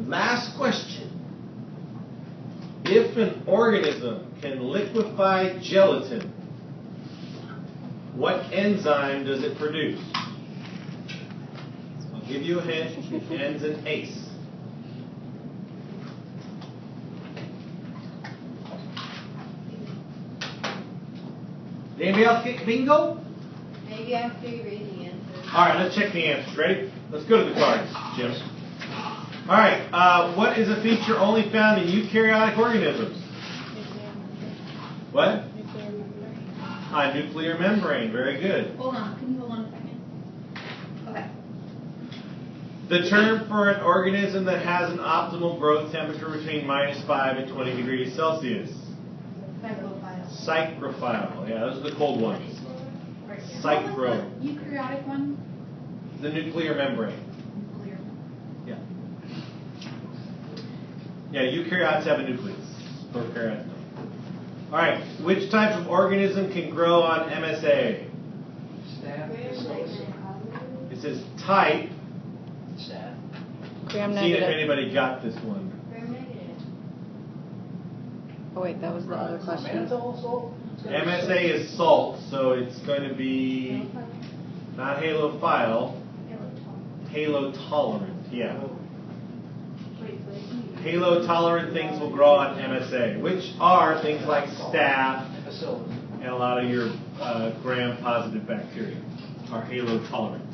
Last question. If an organism can liquefy gelatin, what enzyme does it produce? I'll give you a hint. It ends in ACE. Did anybody else get bingo? Maybe after you read the answers. All right, let's check the answers. Ready? Let's go to the cards, Jim. All right, what is a feature only found in eukaryotic organisms? What? Nuclear membrane. Very good. Hold on. Can you hold on a second? Okay. The term for an organism that has an optimal growth temperature between -5 and 20 degrees Celsius. Cyclophile. Psychrophile. Yeah, those are the cold ones. Right here. Psychro. What was the eukaryotic one? The nuclear membrane. Nuclear. Yeah. Yeah, eukaryotes have a nucleus. Prokaryotes don't. All right, which type of organism can grow on MSA? Staff. It says type. Staff. Gram See if negative. anybody got this one. Gram-negative. Oh wait, that was the other question. MSA is salt, so it's going to be not halophile, halotolerant. Yeah. Halotolerant things will grow on MSA, which are things like staph and a lot of your gram-positive bacteria are halotolerant.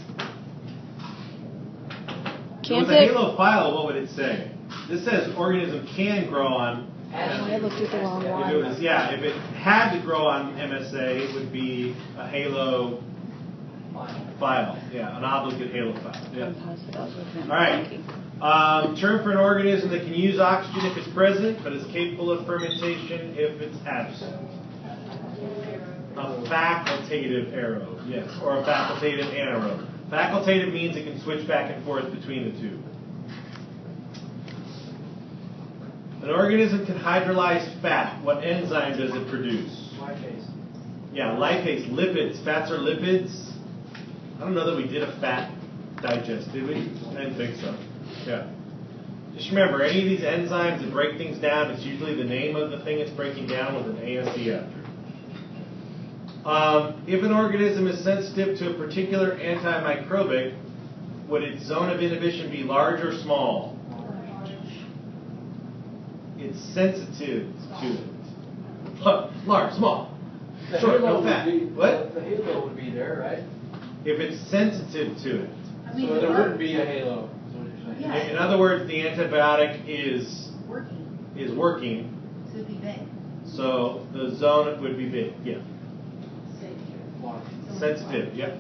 If it was a halophile, what would it say? This says organism can grow on. I looked at the wrong If it one. was, yeah, if it had to grow on MSA, it would be a halophile. Yeah, an obligate halophile. Yeah. I'm positive that was with him. All right. Term for an organism that can use oxygen if it's present, but is capable of fermentation if it's absent. A facultative aerobe, yes, or a facultative anaerobe. Facultative means it can switch back and forth between the two. An organism can hydrolyze fat. What enzyme does it produce? Lipase. Yeah, lipase, lipids. Fats are lipids. I don't know that we did a fat digest, did we? I didn't think so. Yeah. Just remember, any of these enzymes that break things down, it's usually the name of the thing it's breaking down with an ASD after. If an organism is sensitive to a particular antimicrobic, would its zone of inhibition be large or small? It's sensitive to it. Large, small. The Short, halo no fat. would be, What? The halo would be there, right? If it's sensitive to it. I mean, So there wouldn't be a halo. Is what you're saying. Yeah. In other words, the antibiotic is working. working, So it'd be big. so the zone would be big. Yeah. Large. Sensitive. Yep.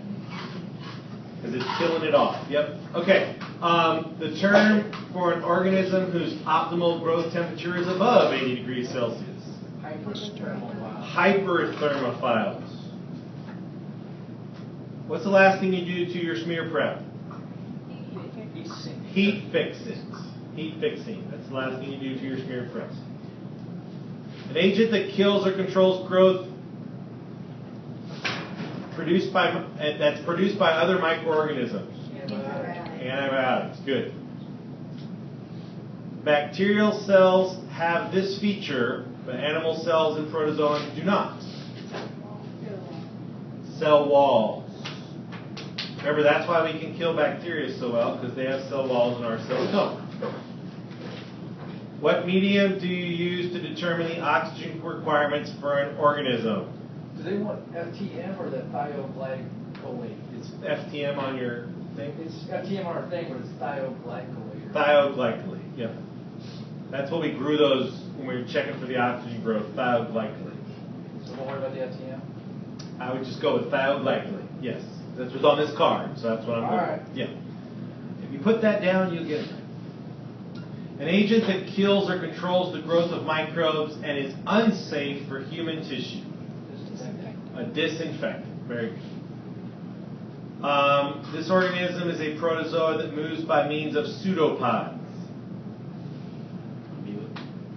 Because it's killing it off. Yep. Okay. The term for an organism whose optimal growth temperature is above 80 degrees Celsius. Hyperthermal. Hyperthermophiles. What's the last thing you do to your smear prep? Heat fixing. Heat fixing. That's the last thing you do to your smear preps. An agent that kills or controls growth that's produced by other microorganisms. Antibiotics. Good. Bacterial cells have this feature, but animal cells and protozoans do not. Cell walls. Remember, that's why we can kill bacteria so well, because they have cell walls and our cells don't. What medium do you use to determine the oxygen requirements for an organism? Do they want FTM or the thioglycolate? It's FTM on your thing? It's FTM on our thing, but it's thioglycolate. Thioglycolate, yeah. That's what we grew those when we were checking for the oxygen growth, thioglycolate. So don't worry about the FTM? I would just go with thioglycolate, yes. That's what's on this card, so that's what I'm All going right. Yeah. If you put that down, you'll get it. An agent that kills or controls the growth of microbes and is unsafe for human tissue. A disinfectant. Very good. This organism is a protozoa that moves by means of pseudopods.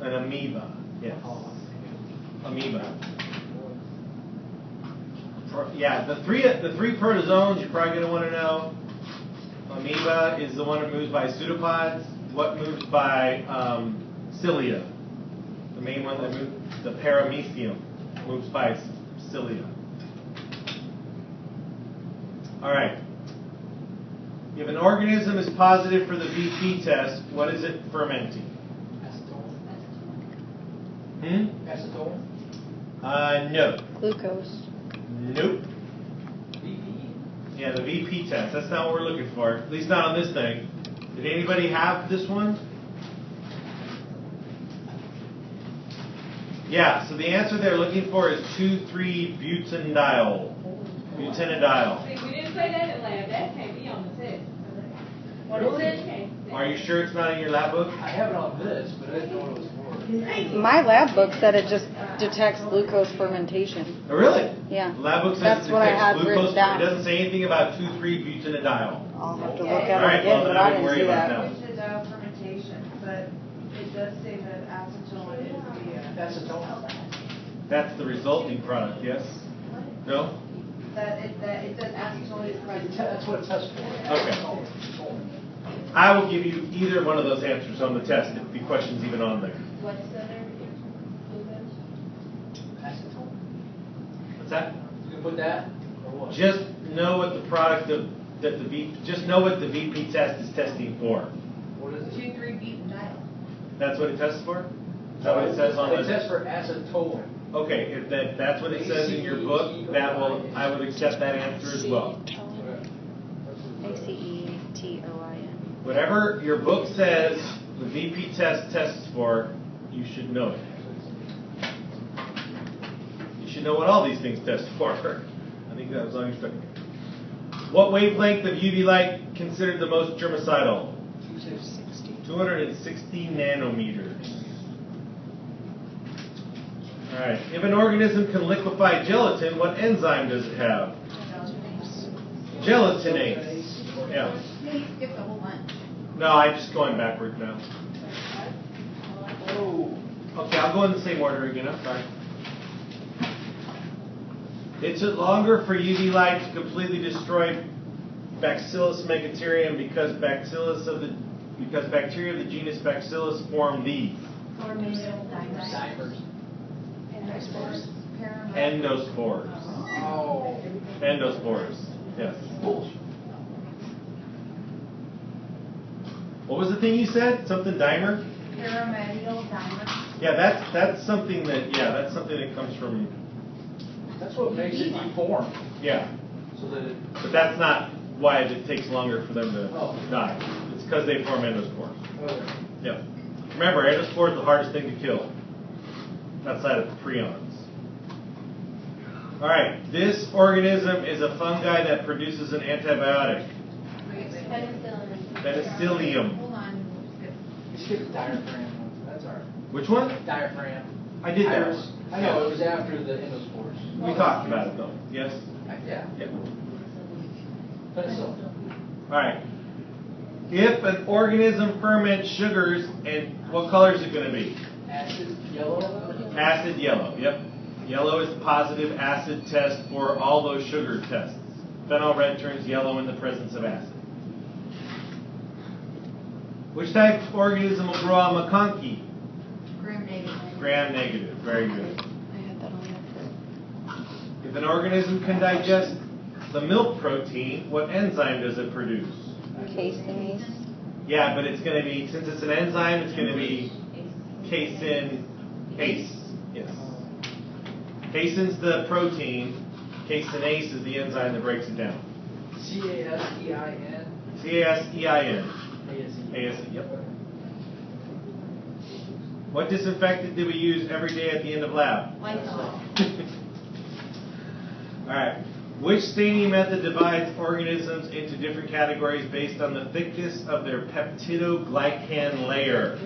An amoeba. Yes. Amoeba. Yeah, the three protozoans you're probably going to want to know. Amoeba is the one that moves by pseudopods. what moves by cilia? The main one that moves, the paramecium, moves by cilia. All right. If an organism is positive for the VP test, what is it fermenting? Acetone. No. Glucose. Nope. VP. Yeah, the VP test. That's not what we're looking for. At least not on this thing. Did anybody have this one? Yeah, so the answer they're looking for is 2,3-butanediol. Butanediol. See, we didn't say that in lab, that can't be on the test. What Really? is it? Are you sure it's not in your lab book? I have it on this, but I didn't know what it was for. My lab book said it just detects glucose fermentation. Oh, really? Yeah. The lab book says That's it what I detects had glucose. written down. It doesn't say anything about 2,3-butanediol. I'll have to look All at right, it again, well, but then I I wouldn't didn't worry see about that. that. Which is fermentation, but it does say that acetone is the, Acetone. That's the resulting product, yes? No? that it says acetone is present. That's what it tests for. Okay. I will give you either one of those answers on the test if the question's even on there. What's the other? Acetone. What's that? You can put that or what? Just know what the product of that just know what the VP test is testing for. What is it? 2,3-butanediol. That's what it tests for? Is that what it says on It the tests for acetone. Okay, if that's what it says in your book, I would accept that answer as well. ACETOIN. Whatever your book says the VP test tests for, you should know it. You should know what all these things test for. I think that was on your second. What wavelength of UV light considered the most germicidal? 260 nanometers. All right. If an organism can liquefy gelatin, what enzyme does it have? Gelatinase. Yeah. You skipped a whole bunch. No, I'm just going backward now. Oh. Okay, I'll go in the same order again. I'm sorry. It took longer for UV light to completely destroy Bacillus megaterium because bacteria of the genus Bacillus form these Dimers. endospores. Oh. Endospores. Yes. Bullshit. What was the thing you said? Something dimer? Pyramidal dimer. Yeah, that's something that comes from That's what makes it deform. yeah. So that it. But that's not why it takes longer for them to Oh. die. It's because they form endospores. Okay. Yep. Remember, endospore is the hardest thing to kill outside of prions. All right, this organism is a fungi that produces an antibiotic, penicillium. Hold on. You skipped the diaphragm. That's all right. Which one? Diaphragm. I did that. Iris. I know, it was after the endospores. We talked about it though. Yes. Yeah. Yep. Penicillin. All right. If an organism ferments sugars, and what color is it going to be? Acid yellow. Acid yellow. Yep. Yellow is the positive acid test for all those sugar tests. Phenol red turns yellow in the presence of acid. Which type of organism will grow on McConkey? Gram negative. Gram negative. Very good. I had that on there. If an organism can digest the milk protein, what enzyme does it produce? Caseins. Yeah, but it's going to be, since it's an enzyme, it's going to be casein ACE. Yes. Casein's the protein. Caseinase is the enzyme that breaks it down. CASEIN. CASEIN. ASE. ASE, yep. What disinfectant do we use every day at the end of lab? Lysol. All right. Which staining method divides organisms into different categories based on the thickness of their peptidoglycan layer?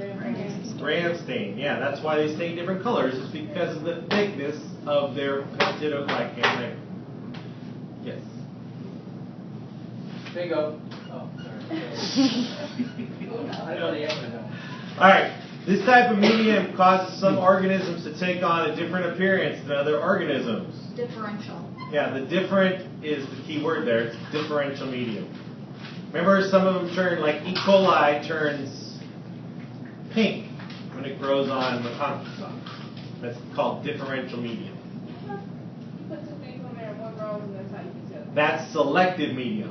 Gram stain. Yeah, that's why they stain different colors. It's because of the thickness of their peptidoglycan layer. Yes. Bingo. Oh, sorry. I know the answer now. All right. This type of medium causes some organisms to take on a different appearance than other organisms. Differential. Yeah, the different is the key word there. It's differential medium. Remember, some of them turn, like E. coli turns pink when it grows on McConkey socks. That's called differential medium. You put two things on there, one grows, and that's how you can tell. That's selective medium.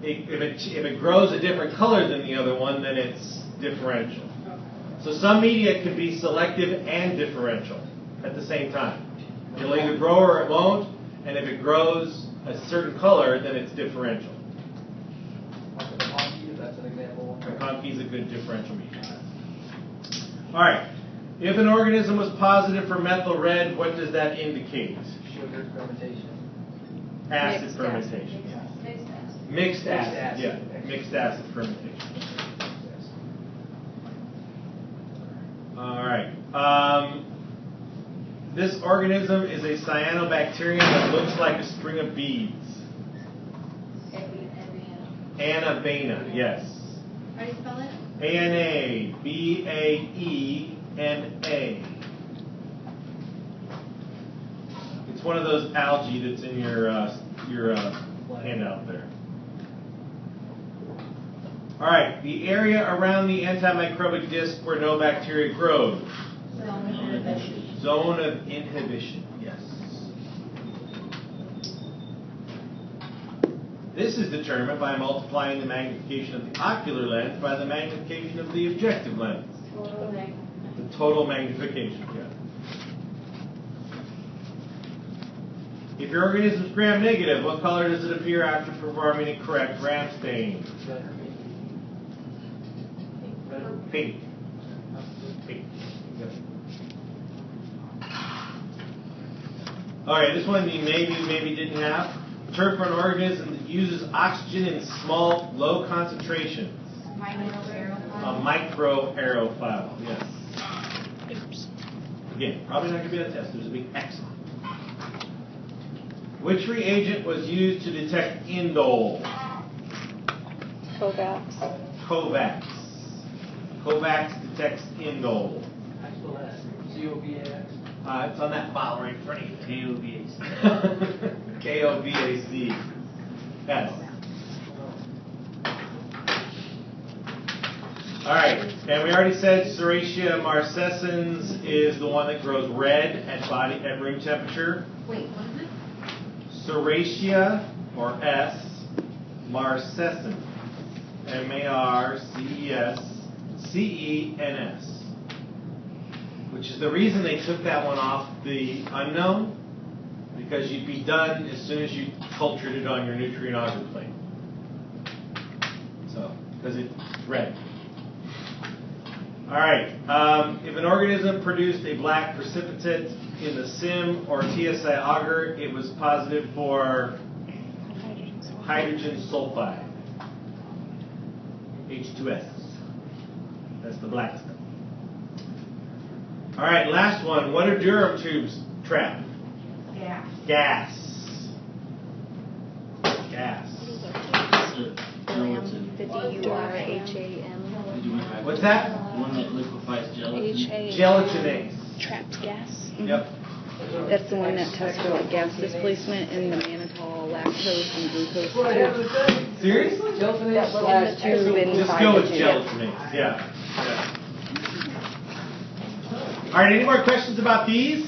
Okay. If it grows a different color than the other one, then it's differential. Okay. So some media can be selective and differential at the same time. It'll either grow or it won't, and if it grows a certain color, then it's differential. Like the monkey, if that's an example. McConkey is a good differential medium. All right. If an organism was positive for methyl red, what does that indicate? Sugar fermentation. Acid Mixed fermentation. Mixed acid. Mixed acid. acid. Yeah. Mixed acid fermentation. All right. This organism is a cyanobacterium that looks like a string of beads. Anabaena, yes. How do you spell it? Anabaena. It's one of those algae that's in your handout there. All right, the area around the antimicrobic disc where no bacteria grows. Zone of inhibition, yes. This is determined by multiplying the magnification of the ocular lens by the magnification of the objective lens. The total magnification, yeah. If your organism is gram-negative, what color does it appear after performing a correct Ram stain? Pink. Pink. Yep. All right, this one you maybe didn't have. Term for an organism that uses oxygen in small, low concentrations. A microaerophile, yes. Again, probably not going to be on the test. There's a big X on it. Which reagent was used to detect indole? Kovacs. Kovacs. Kovacs detects indole. Actual S. C-O-V-A-X. It's on that file right in front of you. K-O-V-A-C. Kovac. Yes. All right, and we already said Serratia marcescens is the one that grows red at room temperature. Wait, what is it? Serratia, or S, marcescens, M-A-R-C-E-S-C-E-N-S, which is the reason they took that one off the unknown, because you'd be done as soon as you cultured it on your nutrient agar plate. So, because it's red. All right. If an organism produced a black precipitate in the SIM or TSI agar, it was positive for hydrogen sulfide, H2S. That's the black stuff. All right, last one. What do Durham tubes trap? Yeah. Gas. Gas. Durham, D-U-R-H-A-M. What's that? One that liquefies gelatin. H-A-M. Gelatinase. Traps gas. Yep. That's the one that tests for like gas displacement in the mannitol, lactose, and glucose too. Seriously? That little in the tube Just inside go the with tube. gelatinase. Yeah. All right. Any more questions about these?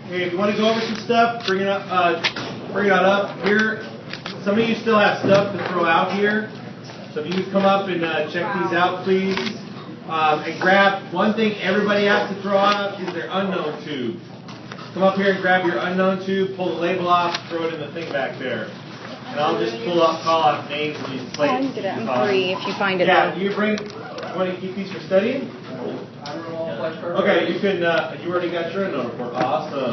Okay, if you want to go over some stuff, bring it on up here. Some of you still have stuff to throw out here, so if you could come up and check these out, please. And grab one thing everybody has to throw out is their unknown tube. Come up here and grab your unknown tube, pull the label off, throw it in the thing back there. And I'll just call out names of these plates. I can get it. I'm free if you find it. Yeah, though. you want to keep these for studying? Okay, you can. You already got your unknown report. Awesome.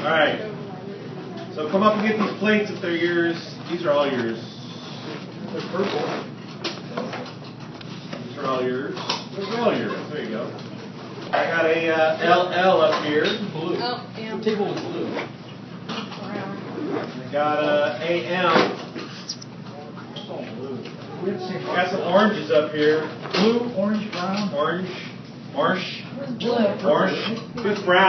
All right. So come up and get these plates if they're yours. These are all yours. They're purple. These are all yours. Those are all yours. There you go. I got a LL up here. Blue. Oh, yeah. The table was blue. I got a AM. I got some oranges up here. Blue, orange, brown. Orange. Orange. Orange. Who's brown?